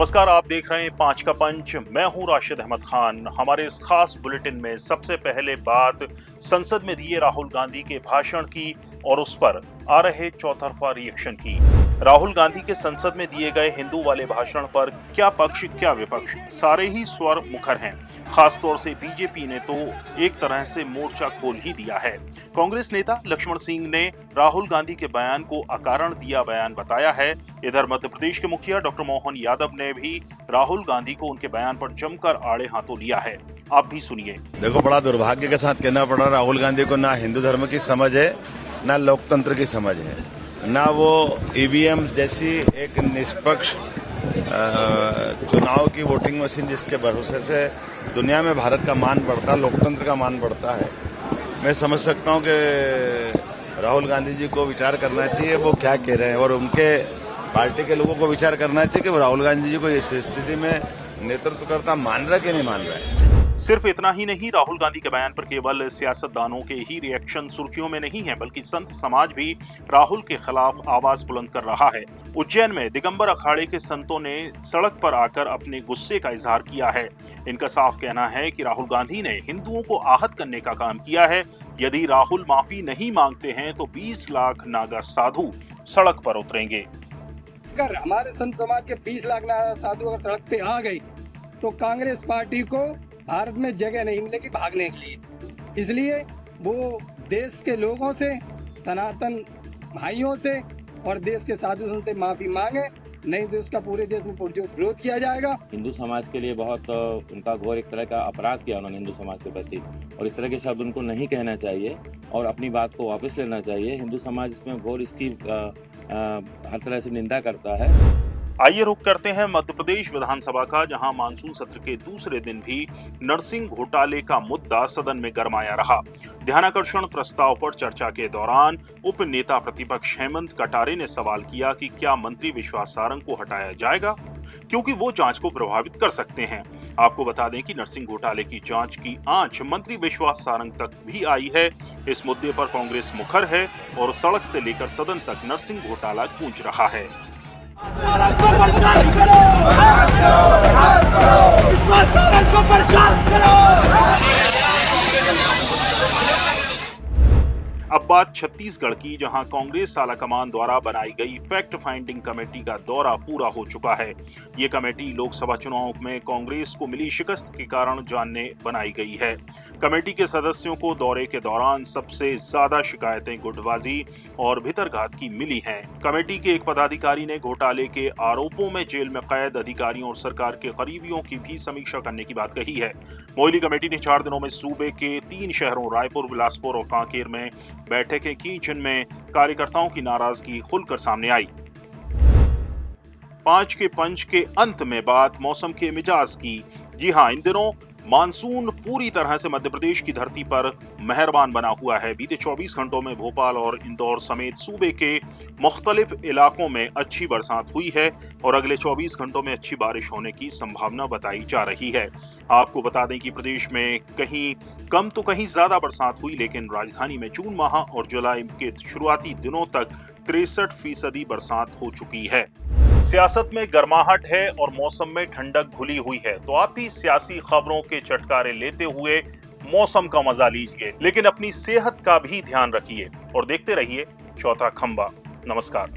नमस्कार, आप देख रहे हैं 5 का पंच। मैं हूं राशिद अहमद खान। हमारे इस खास बुलेटिन में सबसे पहले बात संसद में दिए राहुल गांधी के भाषण की और उस पर आ रहे चौतरफा रिएक्शन की। राहुल गांधी के संसद में दिए गए हिंदू वाले भाषण पर क्या पक्ष क्या विपक्ष, सारे ही स्वर मुखर हैं। खासतौर से बीजेपी ने तो एक तरह से मोर्चा खोल ही दिया है। कांग्रेस नेता लक्ष्मण सिंह ने राहुल गांधी के बयान को अकारण दिया बयान बताया है। इधर मध्य प्रदेश के मुखिया डॉक्टर मोहन यादव ने भी राहुल गांधी को उनके बयान पर जमकर आड़े हाथों लिया है। आप भी सुनिए। देखो, बड़ा दुर्भाग्य के साथ कहना पड़ा, राहुल गांधी को ना हिंदू धर्म की समझ है, ना लोकतंत्र की समझ है, ना वो ईवीएम जैसी एक निष्पक्ष चुनाव की वोटिंग मशीन जिसके भरोसे से दुनिया में भारत का मान बढ़ता, लोकतंत्र का मान बढ़ता है। मैं समझ सकता हूं कि राहुल गांधी जी को विचार करना चाहिए वो क्या कह रहे हैं, और उनके पार्टी के लोगों को विचार करना चाहिए कि राहुल गांधी जी को इस स्थिति में नेतृत्वकर्ता मान रहा है कि नहीं मान रहा है। सिर्फ इतना ही नहीं, राहुल गांधी के बयान पर केवल सियासतदानों के ही रिएक्शन सुर्खियों में नहीं है, बल्कि संत समाज भी राहुल के खिलाफ आवाज बुलंद कर रहा है। उज्जैन में दिगंबर अखाड़े के संतों ने सड़क पर आकर अपने गुस्से का इजहार किया है। इनका साफ कहना है कि राहुल गांधी ने हिंदुओं को आहत करने का काम किया है। यदि राहुल माफी नहीं मांगते हैं तो 20 लाख नागा साधु सड़क पर उतरेंगे। अगर हमारे संत समाज के 20 लाख नागा साधु अगर सड़क पे आ गई तो कांग्रेस पार्टी को भारत में जगह नहीं मिलेगी भागने के लिए। इसलिए वो देश के लोगों से, सनातन भाइयों से और देश के साधु संत से माफी मांगे, नहीं तो इसका पूरे देश में विरोध किया जाएगा। हिंदू समाज के लिए बहुत उनका घोर एक तरह का अपराध किया उन्होंने हिंदू समाज के प्रति, और इस तरह के शब्द उनको नहीं कहना चाहिए और अपनी बात को वापस लेना चाहिए। हिंदू समाज इसमें घोर इसकी हर तरह से निंदा करता है। आइए रुख करते हैं मध्य प्रदेश विधानसभा का, जहां मानसून सत्र के दूसरे दिन भी नरसिंह घोटाले का मुद्दा सदन में गरमाया रहा। ध्यानाकर्षण प्रस्ताव पर चर्चा के दौरान उप नेता प्रतिपक्ष हेमंत कटारे ने सवाल किया कि क्या मंत्री विश्वास सारंग को हटाया जाएगा, क्योंकि वो जांच को प्रभावित कर सकते हैं। आपको बता दें कि नरसिंह घोटाले की जांच की आंच मंत्री विश्वास सारंग तक भी आई है। इस मुद्दे पर कांग्रेस मुखर है और सड़क से लेकर सदन तक नरसिंह घोटाला गूंज रहा है। अब बात छत्तीसगढ़ की, जहां कांग्रेस आलाकमान द्वारा बनाई गई फैक्ट फाइंडिंग कमेटी का दौरा पूरा हो चुका है। ये कमेटी लोकसभा चुनाव में कांग्रेस को मिली शिकस्त के कारण जानने बनाई गई है। कमेटी के सदस्यों को दौरे के दौरान सबसे ज्यादा शिकायतें गुटबाजी और भितरघात की मिली हैं। कमेटी के एक पदाधिकारी ने घोटाले के आरोपों में जेल में कैद अधिकारियों और सरकार के करीबियों की भी समीक्षा करने की बात कही है। मोइली कमेटी ने 4 दिनों में सूबे के 3 शहरों रायपुर, बिलासपुर और कांकेर में बैठकें की, जिनमें कार्यकर्ताओं की नाराजगी खुलकर सामने आई। 5 के पंच के अंत में बात मौसम के मिजाज की। जी हां, इन दिनों मानसून पूरी तरह से मध्य प्रदेश की धरती पर मेहरबान बना हुआ है। बीते 24 घंटों में भोपाल और इंदौर समेत सूबे के मुख्तलिफ इलाकों में अच्छी बरसात हुई है और अगले 24 घंटों में अच्छी बारिश होने की संभावना बताई जा रही है। आपको बता दें कि प्रदेश में कहीं कम तो कहीं ज्यादा बरसात हुई, लेकिन राजधानी में जून माह और जुलाई के शुरुआती दिनों तक 63% बरसात हो चुकी है। सियासत में गर्माहट है और मौसम में ठंडक घुली हुई है, तो आप भी सियासी खबरों के चटकारे लेते हुए मौसम का मजा लीजिए, लेकिन अपनी सेहत का भी ध्यान रखिए और देखते रहिए चौथा खंबा। नमस्कार।